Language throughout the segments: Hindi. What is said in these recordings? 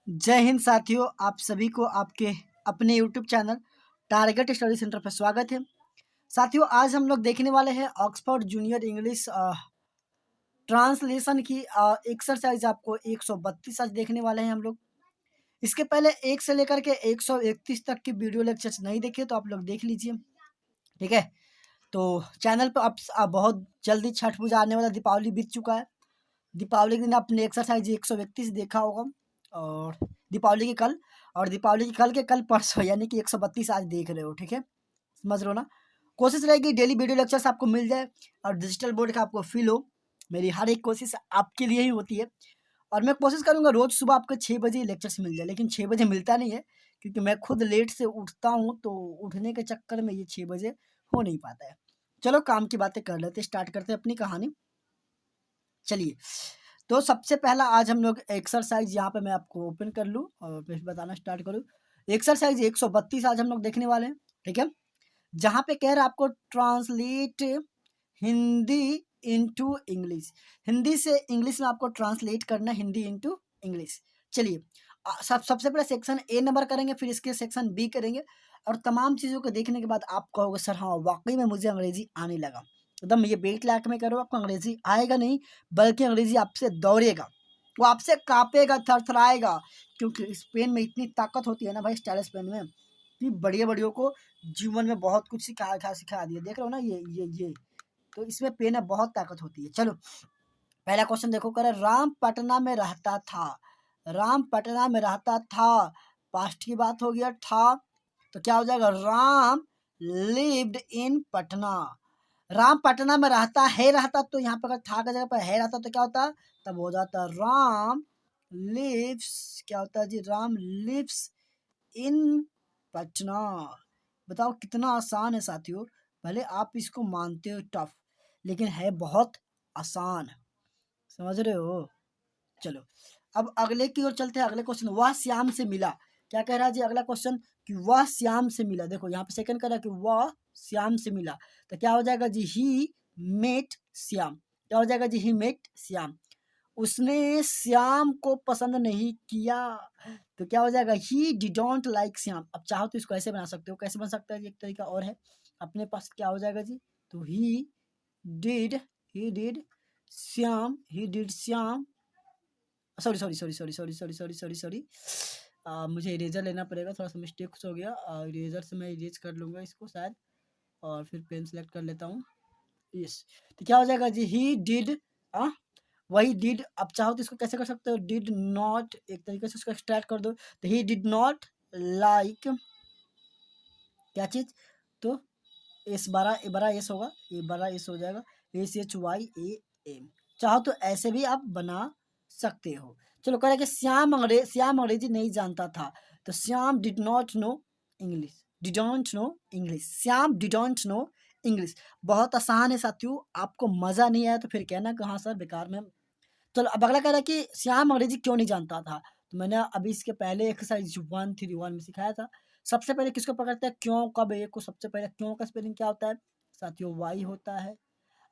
जय हिंद साथियों, आप सभी को आपके अपने YouTube channel target study centre पर स्वागत है। साथियों, आज हम लोग देखने वाले हैं ऑक्सफोर्ड जूनियर इंग्लिश ट्रांसलेशन की एक्सरसाइज आपको 132 आज देखने वाले हैं हम लोग। इसके पहले 1 से लेकर के 131 तक की वीडियो लेक्चर्स नहीं देखे तो आप लोग देख लीजिए, ठीक है। तो चैनल पर अब बहुत जल्दी छठ पूजा आने वाला, दीपावली बीत चुका है। दीपावली के दिन आपने एक्सरसाइज 131 देखा होगा, और दीपावली के कल और दीपावली के कल के कल परसों यानी कि 132 आज देख रहे हो, ठीक है। समझ रहे हो ना। कोशिश रहेगी डेली वीडियो लेक्चर्स आपको मिल जाए और डिजिटल बोर्ड का आपको फील हो। मेरी हर एक कोशिश आपके लिए ही होती है, और मैं कोशिश करूंगा रोज सुबह आपको 6 बजे लेक्चर्स मिल जाए, लेकिन 6 बजे मिलता नहीं है क्योंकि मैं खुद लेट से उठता हूँ, तो उठने के चक्कर में ये 6 बजे हो नहीं पाता है। चलो काम की बातें कर लेते, स्टार्ट करते हैं अपनी कहानी। चलिए, तो सबसे पहला आज हम लोग एक्सरसाइज, यहाँ पे मैं आपको ओपन कर लूँ और फिर बताना स्टार्ट करूँ। एक्सरसाइज 132 आज हम लोग देखने वाले हैं, ठीक है। जहाँ पे कह रहा है आपको translate Hindi into English, Hindi से इंग्लिश में आपको ट्रांसलेट करना, हिंदी इनटू इंग्लिश। चलिए, सबसे पहले सेक्शन ए नंबर करेंगे, फिर इसके सेक्शन बी करेंगे, और तमाम चीज़ों को देखने के बाद आप कहोगे सर हाँ वाकई में मुझे अंग्रेजी आने लगा। एकदम ये बेट लाख में करो, आपको अंग्रेजी आएगा नहीं बल्कि अंग्रेजी आपसे दौड़ेगा, वो आपसे कांपेगा, थरथराएगा, क्योंकि इस पेन में इतनी ताकत होती है ना भाई, स्टाइलिश पेन में, कि बढ़िया को जीवन में बहुत कुछ सिखा दिया। देख रहे हो ना, ये तो इसमें पेन में बहुत ताकत होती है। चलो पहला क्वेश्चन देखो, कर राम पटना में रहता था। राम पटना में रहता था, पास्ट की बात हो गया था, तो क्या हो जाएगा, राम लिव्ड इन पटना। राम पटना में रहता है, रहता तो यहाँ पर अगर था का जगह पर है रहता तो क्या होता, तब हो जाता राम लिव्स, क्या होता है जी, राम लिव्स इन पटना। बताओ कितना आसान है साथियों, भले आप इसको मानते हो टफ, लेकिन है बहुत आसान, समझ रहे हो। चलो अब अगले की ओर चलते हैं। अगले क्वेश्चन, वह श्याम से मिला। क्या कह रहा है जी अगला क्वेश्चन, कि वह श्याम से मिला। देखो यहाँ पे सेकंड कर रहा है कि वह श्याम से मिला, तो क्या हो जाएगा जी, ही मेट श्याम। क्या हो जाएगा जी, ही मेट श्याम। उसने श्याम को पसंद नहीं किया, तो क्या हो जाएगा, ही डिडोंट लाइक श्याम। अब चाहो तो इसको ऐसे बना सकते हो, कैसे बन सकता है जी, एक तरीका और है अपने पास। क्या हो जाएगा जी, तो did he did Shyam, he did Shyam, sorry sorry sorry sorry sorry sorry sorry sorry sorry मुझे इरेजर लेना पड़ेगा, थोड़ा सा मिस्टेक हो गया। इरेजर से मैं इरेज कर लूँगा इसको शायद, और फिर पेन सेलेक्ट कर लेता हूँ। यस, तो क्या हो जाएगा जी, ही डिड, वही डिड। अब चाहो तो इसको कैसे कर सकते हो, डिड नॉट, एक तरीके से उसको एक्सट्रैक्ट कर दो, तो ही डिड नॉट लाइक क्या चीज़, तो एस बड़ा एस होगा, ये बड़ा एस हो जाएगा, SHYAM। चाहो तो ऐसे भी आप बना सकते हो। चलो कह रहे कि श्याम अंग्रेजी नहीं जानता था, तो Shyam did not know English, didn't know English, Shyam didn't know English. बहुत आसान है साथियों, आपको मज़ा नहीं आया तो फिर कहना कि हाँ सर बेकार में। चलो अब अगला कह रहा है कि श्याम अंग्रेजी क्यों नहीं जानता था, तो मैंने अभी इसके पहले एक्सरसाइज 131 में सिखाया था। सबसे पहले किसको पकड़ते हैं, क्यों कब एक को। सबसे पहले क्यों का स्पेलिंग क्या होता है साथियों, वाई होता है,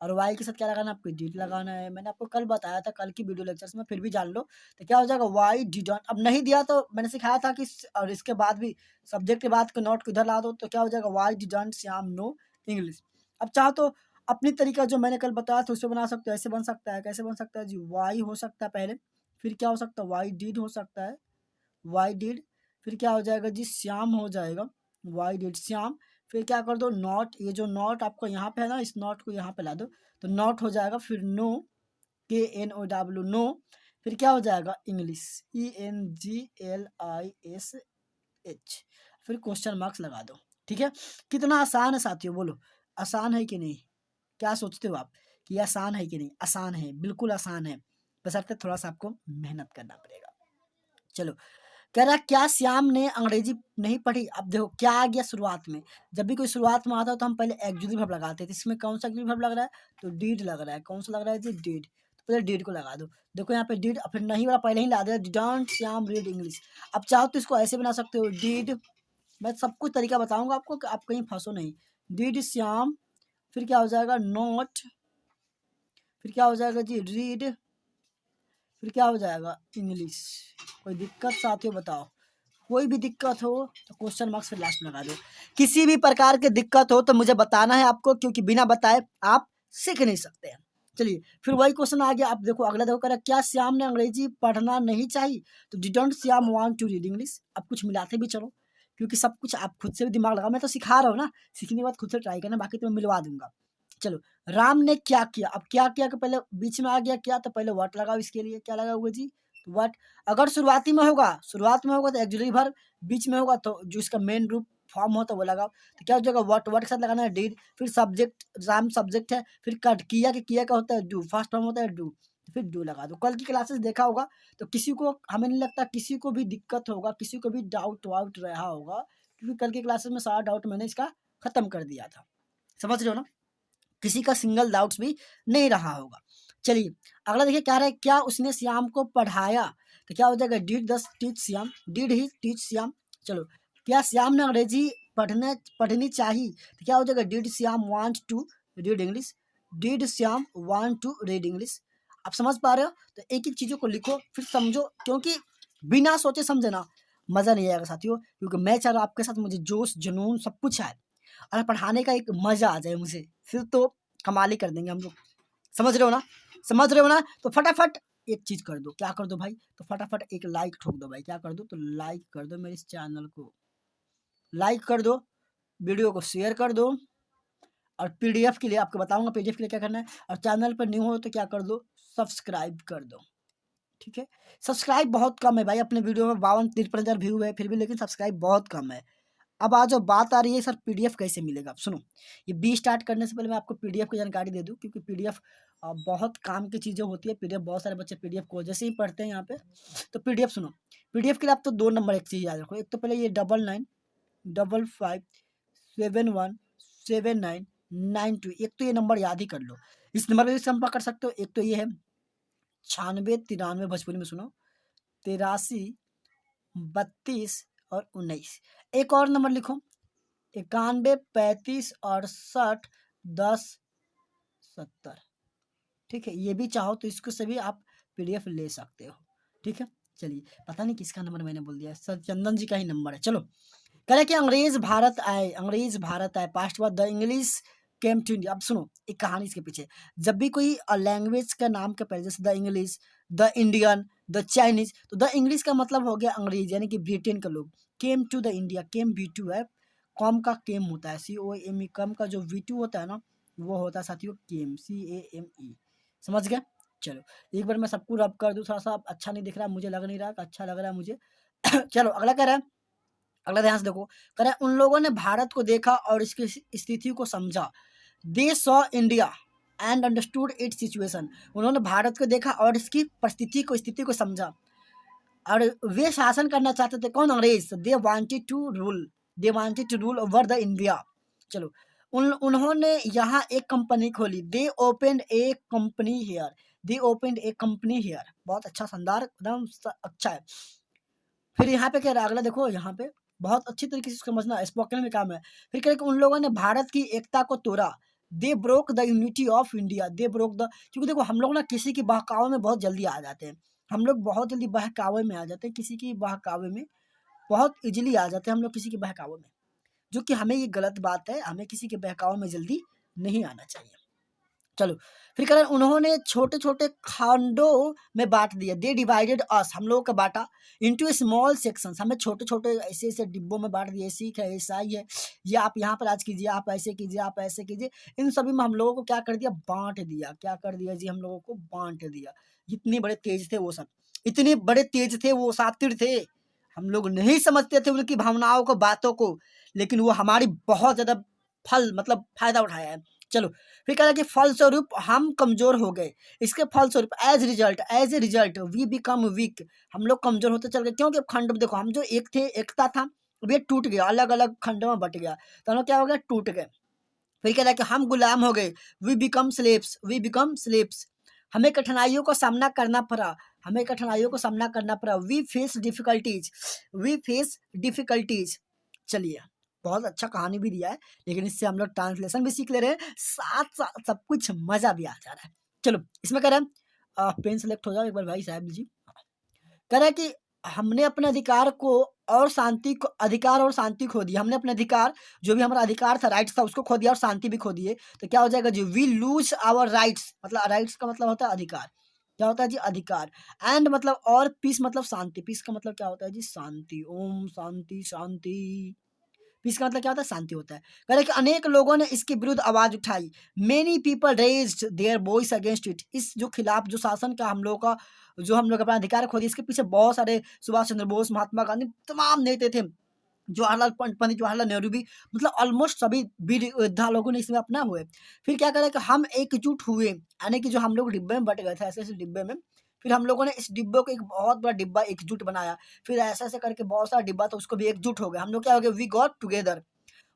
और वाई के साथ क्या लगाना है, आपको डिड लगाना है। मैंने आपको कल बताया था, कल की वीडियो लेक्चर्स में, फिर भी जान लो। तो क्या हो जाएगा, वाई डिडोंट। अब नहीं दिया तो मैंने सिखाया था कि और इसके बाद भी सब्जेक्ट के बाद नोट को इधर ला दो, तो क्या हो जाएगा, Y didn't Shyam no English. अब चाहो तो अपनी तरीका जो मैंने कल बताया था उससे बना सकते हो, ऐसे बन सकता है। कैसे बन सकता है जी, वाई हो सकता है पहले, फिर क्या हो सकता है, वाई डिड हो सकता है, वाई डिड, फिर क्या हो जाएगा जी, श्याम हो जाएगा, वाई डिड श्याम। फिर क्या कर दो, नॉट, ये जो नॉट आपको यहाँ पे है ना, इस नॉट को यहाँ पे ला दो, तो नॉट हो जाएगा, फिर नो, KNOW नो, फिर क्या हो जाएगा, इंग्लिश, ENGLISH, फिर क्वेश्चन मार्क्स लगा दो। ठीक है, कितना आसान है साथियों, बोलो आसान है कि नहीं। क्या सोचते हो आप कि आसान है कि नहीं, आसान है, बिल्कुल आसान है, बशर्ते थोड़ा सा आपको मेहनत करना पड़ेगा। चलो कह रहा क्या श्याम ने अंग्रेजी नहीं पढ़ी। अब देखो क्या आ गया शुरुआत में, जब भी कोई शुरुआत में आता है तो हम पहले एक्जुअली वर्ब लगाते थे। इसमें कौन सा एक्जुअली वर्ब लग रहा है, तो डिड लग रहा है। कौन सा लग रहा है जी, डिड, तो पहले डिड को लगा दो। देखो यहाँ पे डिड, फिर नहीं वाला पहले ही ला दिया, डिडंट श्याम रीड इंग्लिश। अब चाहो तो इसको ऐसे बना सकते हो, डिड, मैं सब कुछ तरीका बताऊंगा आपको कि आप कहीं फंसो नहीं। डिड श्याम, फिर क्या हो जाएगा, नोट, फिर क्या हो जाएगा जी, रीड, फिर क्या हो जाएगा इंग्लिश। कोई दिक्कत साथियों बताओ, कोई भी दिक्कत हो तो क्वेश्चन मार्क्स फिर लास्ट में लगा दो। किसी भी प्रकार की दिक्कत हो तो मुझे बताना है आपको, क्योंकि बिना बताए आप सीख नहीं सकते हैं। चलिए फिर वही क्वेश्चन आ गया। आप देखो अगला देखो, कह रहा है क्या श्याम ने अंग्रेजी पढ़ना नहीं चाहिए, तो didn't Shyam want to read English. अब कुछ मिलाते भी चलो, क्योंकि सब कुछ आप खुद से भी दिमाग लगाओ, मैं तो सिखा रहा हूँ ना, सीखने के बाद खुद से ट्राई करना, बाकी तो मैं मिलवा दूंगा। चलो राम ने क्या किया, अब क्या किया के पहले बीच में आ गया क्या, तो पहले व्हाट लगाओ, इसके लिए क्या लगाओगे जी, व्हाट। अगर शुरुआती में होगा, शुरुआत में होगा तो एक्जुलरी वर्ब, बीच में होगा तो जो इसका मेन रूप फॉर्म हो तो वो लगाओ। तो क्या हो जाएगा, व्हाट, व्हाट के साथ लगाना है डिड, फिर सब्जेक्ट, राम सब्जेक्ट है, फिर कट किया के किया का होता है डू, फर्स्ट फॉर्म होता है डू, फिर डू लगा दो। कल की क्लासेस देखा होगा तो किसी को, हमें नहीं लगता किसी को भी दिक्कत होगा, किसी को भी डाउट वाउट रहा होगा, क्योंकि कल की क्लासेस में सारा डाउट मैंने इसका खत्म कर दिया था। समझ रहे हो ना, किसी का सिंगल डाउट्स भी नहीं रहा होगा। चलिए अगला देखिए, क्या रहा है, क्या उसने श्याम को पढ़ाया, तो क्या हो जाएगा did the teach Shyam, did he teach Shyam. चलो क्या श्याम ने अंग्रेजी पढ़नी चाहिए, तो क्या हो जाएगा did Shyam want to read English, did Shyam want to read English. आप समझ पा रहे हो, तो एक एक चीजों को लिखो फिर समझो, क्योंकि बिना सोचे समझे ना मजा नहीं आएगा साथियों, क्योंकि मैं चाह रहा हूं आपके साथ मुझे जोश जुनून सब कुछ है, और पढ़ाने का एक मजा आ जाए मुझे, फिर तो कमाल ही कर देंगे हम लोग। समझ रहे हो ना, समझ रहे हो ना, तो फटाफट एक चीज कर दो, क्या कर दो भाई, तो फटाफट एक लाइक ठोक दो भाई, क्या कर दो, तो लाइक कर दो, मेरे इस चैनल को लाइक कर दो, वीडियो को शेयर कर दो, और पीडीएफ के लिए आपको बताऊंगा पीडीएफ के लिए क्या करना है, और चैनल पर न्यू हो तो क्या कर दो, सब्सक्राइब कर दो। ठीक है, सब्सक्राइब बहुत कम है भाई, अपने वीडियो में 52-53 हजार व्यू है फिर भी, लेकिन सब्सक्राइब बहुत कम है। अब आज जो बात आ रही है सर पीडीएफ कैसे मिलेगा, अब सुनो, ये बी स्टार्ट करने से पहले मैं आपको पीडीएफ की जानकारी दे दूं, क्योंकि पीडीएफ बहुत काम की चीज़ें होती है। पीडीएफ बहुत सारे बच्चे पीडीएफ को जैसे ही पढ़ते हैं यहाँ पे, तो पीडीएफ सुनो, पीडीएफ के लिए आप तो 2 नंबर एक चीज़ याद रखो, एक तो पहले ये 9955717992, एक तो ये नंबर याद ही कर लो, इस नंबर पर भी संपर्क कर सकते हो। एक तो ये है 9693, भोजपुरी में सुनो, 83 32 और 19। एक और नंबर लिखो, 91 35 68 10 70। ठीक है, ये भी चाहो तो इसको से भी आप पीडीएफ ले सकते हो। ठीक है, चलिए पता नहीं किसका नंबर मैंने बोल दिया, सर चंदन जी का ही नंबर है। चलो कह रहे कि अंग्रेज भारत आए, अंग्रेज भारत आए, पास्ट बाद the English came to India. अब सुनो एक कहानी इसके पीछे, जब भी कोई लैंग्वेज का नाम के पहले जैसे the English, the Indian, the Chinese, तो द इंग्लिश का मतलब हो गया अंग्रेज यानी कि ब्रिटेन के लोग। Came to the India, came we to है, कॉम का केम होता है, COME, कम का जो V2 होता है ना वो होता है साथियों केम, CAME। समझ गए, चलो एक बार मैं सबको रब कर दूं, थोड़ा सा अच्छा नहीं दिख रहा, मुझे लग नहीं रहा कि अच्छा लग रहा है मुझे। चलो अगला कह रहा है, अगला ध्यान से देखो, कह रहा है उन लोगों ने भारत को देखा और इसकी स्थिति को समझा, they saw India and understood it's situation. उन्होंने भारत को देखा और इसकी परिस्थिति को, स्थिति को समझा, और वे शासन करना चाहते थे, कौन, अंग्रेज। They wanted to rule over the India. चलो उन्होंने यहाँ एक कंपनी खोली, they opened a company here, they opened a company here. बहुत अच्छा, शानदार, एकदम अच्छा है। फिर यहाँ पे कह रहा है, अगला देखो, यहाँ पे बहुत अच्छी तरीके से समझना, स्पोकन में काम है। फिर कह रहे कि उन लोगों ने भारत की एकता को तोड़ा, they broke the unity of India, they broke the, क्योंकि देखो हम लोग ना किसी की बहकावे में बहुत जल्दी आ जाते हैं, हम लोग बहुत जल्दी बहकावे में आ जाते हैं, किसी की बहकावे में बहुत इजीली आ जाते हैं हम लोग, किसी के बहकावे में, जो कि हमें ये गलत बात है, हमें किसी के बहकावे में जल्दी नहीं आना चाहिए। चलो फिर कह रहे हैं उन्होंने छोटे छोटे खंडों में बांट दिया, दे डिवाइडेड अस, हम लोगों का बांटा, इनटू स्मॉल सेक्शंस, हमें छोटे छोटे ऐसे ऐसे डिब्बों में बांट दिया, सीख है, ईसाई है, ये आप यहाँ पर आज कीजिए, आप ऐसे कीजिए, आप ऐसे कीजिए, इन सभी में हम लोगों को क्या कर दिया, बांट दिया। क्या कर दिया जी, हम लोगों को बांट दिया। इतने बड़े तेज थे वो सब, इतने बड़े तेज थे वो, शातिर थे, हम लोग नहीं समझते थे उनकी भावनाओं को, बातों को, लेकिन वो हमारी बहुत ज्यादा फल मतलब फायदा उठाया है। चलो फिर कह रहा है कि फलस्वरूप हम कमजोर हो गए, इसके फलस्वरूप as a result we become weak, हम लोग कमजोर होते चल गए, क्योंकि खंड में देखो हम जो एक थे, एकता था, अब ये टूट गया, अलग अलग खंडों में बट गया, तो हम लोग क्या हो गया, टूट गए। फिर कह रहा है कि हम गुलाम हो गए, वी बिकम स्लेव्स, हमें कठिनाइयों को सामना करना पड़ा, हमें कठिनाइयों को सामना करना पड़ा, वी फेस डिफिकल्टीज। चलिए बहुत अच्छा कहानी भी दिया है, लेकिन इससे हम लोग ट्रांसलेशन भी सीख ले रहे हैं, साथ साथ सब कुछ मजा भी आ जा रहा है। चलो इसमें कह रहे हैं पेन सेलेक्ट हो जाओ एक बार भाई साहब जी। कह रहा है कि हमने अपने अधिकार को और शांति को, अधिकार और शांति खो दिया। हमने अपने अधिकार, जो भी हमारा अधिकार था, राइट्स था, उसको खो दिया और शांति भी खो दिए। तो क्या हो जाएगा जी, वी लूज आवर राइट्स, मतलब राइट्स का मतलब होता है अधिकार। क्या होता है जी, अधिकार। एंड मतलब और पीस मतलब शांति। पीस का मतलब क्या होता है जी, शांति। ओम शांति शांति। पीस का मतलब क्या होता है, शांति होता है। कह रहे कि अनेक लोगों ने इसके विरुद्ध आवाज उठाई। Many people raised their voice against it. इस जो खिलाफ, जो शासन का हम लोग का, जो हम लोग अपना अधिकार खो दिया, इसके पीछे बहुत सारे, सुभाष चंद्र बोस, महात्मा गांधी, तमाम नेता थे। जवाहरलाल पंडित जवाहरलाल नेहरू भी, मतलब ऑलमोस्ट सभी वीर योद्धा लोगों ने इसमें अपना हुए। फिर क्या करें कि हम एकजुट हुए, यानी कि जो हम लोग डिब्बे में बट गए थे, ऐसे ऐसे डिब्बे में, फिर हम लोगों ने इस डिब्बे को एक बहुत बड़ा डिब्बा एकजुट बनाया। फिर ऐसे ऐसे करके बहुत सारा डिब्बा था, उसको भी एकजुट हो गए हम लोग। क्या हो गया, we got together.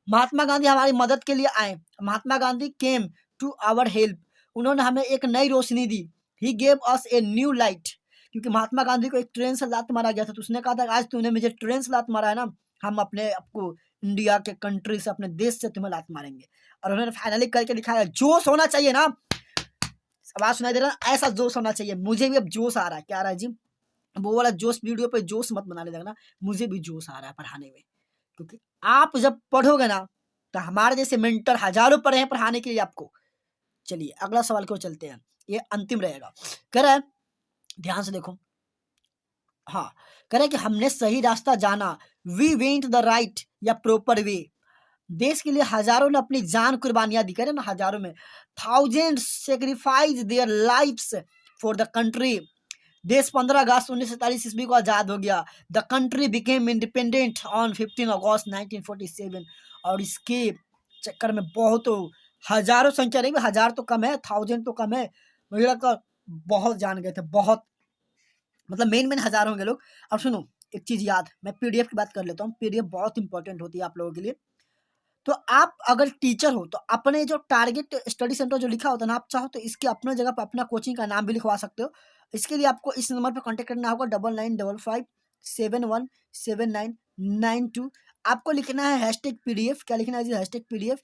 Mahatma Gandhi हमारी मदद के लिए आए। Mahatma Gandhi came to our help. उन्होंने हमें एक नई रोशनी दी। He gave us a new light. क्योंकि महात्मा गांधी को एक ट्रेन से लात मारा गया था, तो उसने कहा था आज तूने मुझे ट्रेन से लात मारा है ना, हम अपने आपको इंडिया के कंट्री से, अपने देश से तुम्हें लात मारेंगे। और उन्होंने फाइनली करके दिखाया। जोश होना चाहिए ना, आवाज सुनाई दे रहा है, ऐसा जोश होना चाहिए। मुझे भी अब जोश आ रहा है। क्या आ रहा है जी, वो वाला जोश, वीडियो पे जोश मत बनाने लगना। मुझे भी जोश आ रहा है पढ़ाने में, क्योंकि आप जब पढ़ोगे ना, तो हमारे जैसे मेंटर हजारों पढ़े हैं पढ़ाने के लिए आपको। चलिए अगला सवाल को चलते हैं, ये अंतिम रहेगा। कह रहा है, ध्यान से देखो। हाँ, कह रहा है कि हमने सही रास्ता जाना। वी वेंट द राइट या प्रॉपर वे। देश के लिए हजारों ने अपनी जान कुर्बानियां दी। करें ना, हजारों में, thousands sacrifice their lives for the country. देश 15 अगस्त 1947 ईस्वी को आजाद हो गया। The country became independent on 15 अगस्त 1947। और इसके चक्कर में बहुत, हजारों संख्या नहीं, हजार तो कम है, थाउजेंड तो कम है, मुझे लगता है बहुत जान गए थे, बहुत, मतलब मेन हजार होंगे लोग। अब सुनो एक चीज याद, मैं पीडीएफ की बात कर लेता हूँ। पीडीएफ बहुत इंपॉर्टेंट होती है आप लोगों के लिए। तो आप अगर टीचर हो, तो अपने जो टारगेट स्टडी सेंटर जो लिखा होता है ना, आप चाहो तो इसके अपने जगह पर अपना कोचिंग का नाम भी लिखवा सकते हो। इसके लिए आपको इस नंबर पर कांटेक्ट करना होगा, 9955717992। आपको लिखना है हैशटैग पीडीएफ। क्या लिखना है जी, हैशटैग पीडीएफ।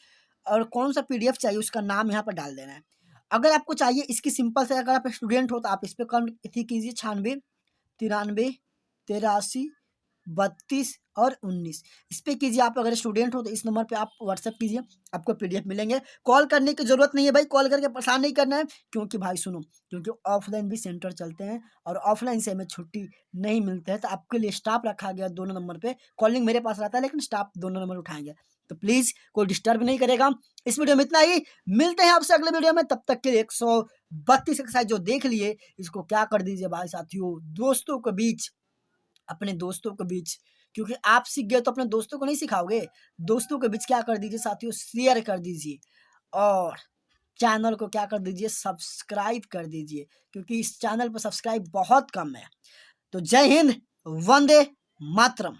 और कौन सा पीडीएफ चाहिए उसका नाम यहाँ पर डाल देना है। अगर आपको चाहिए इसकी सिंपल से, अगर आप स्टूडेंट हो तो आप इस पर कम कीजिए, 96 93 82 और 19 इस पे कीजिए। आप अगर स्टूडेंट हो तो इस नंबर पे आप व्हाट्सएप कीजिए, आपको पीडीएफ मिलेंगे। कॉल करने की जरूरत नहीं है भाई, कॉल करके परेशान नहीं करना है। क्योंकि भाई सुनो, क्योंकि ऑफलाइन भी सेंटर चलते हैं और ऑफलाइन से हमें छुट्टी नहीं मिलती है। तो आपके लिए स्टाफ रखा गया दोनों नंबर पे। कॉलिंग मेरे पास रहता है, लेकिन स्टाफ दोनों नंबर उठाएंगे। तो प्लीज कोई डिस्टर्ब नहीं करेगा। इस वीडियो में इतना ही, मिलते हैं आपसे अगले वीडियो में। तब तक के लिए 132 एक्सरसाइज जो देख लिए, इसको क्या कर दीजिए भाई साथियों, दोस्तों के बीच, अपने दोस्तों के बीच, क्योंकि आप सीख गए तो अपने दोस्तों को नहीं सिखाओगे। दोस्तों के बीच क्या कर दीजिए साथियों, शेयर कर दीजिए। और चैनल को क्या कर दीजिए, सब्सक्राइब कर दीजिए, क्योंकि इस चैनल पर सब्सक्राइब बहुत कम है। तो जय हिंद, वंदे मातरम।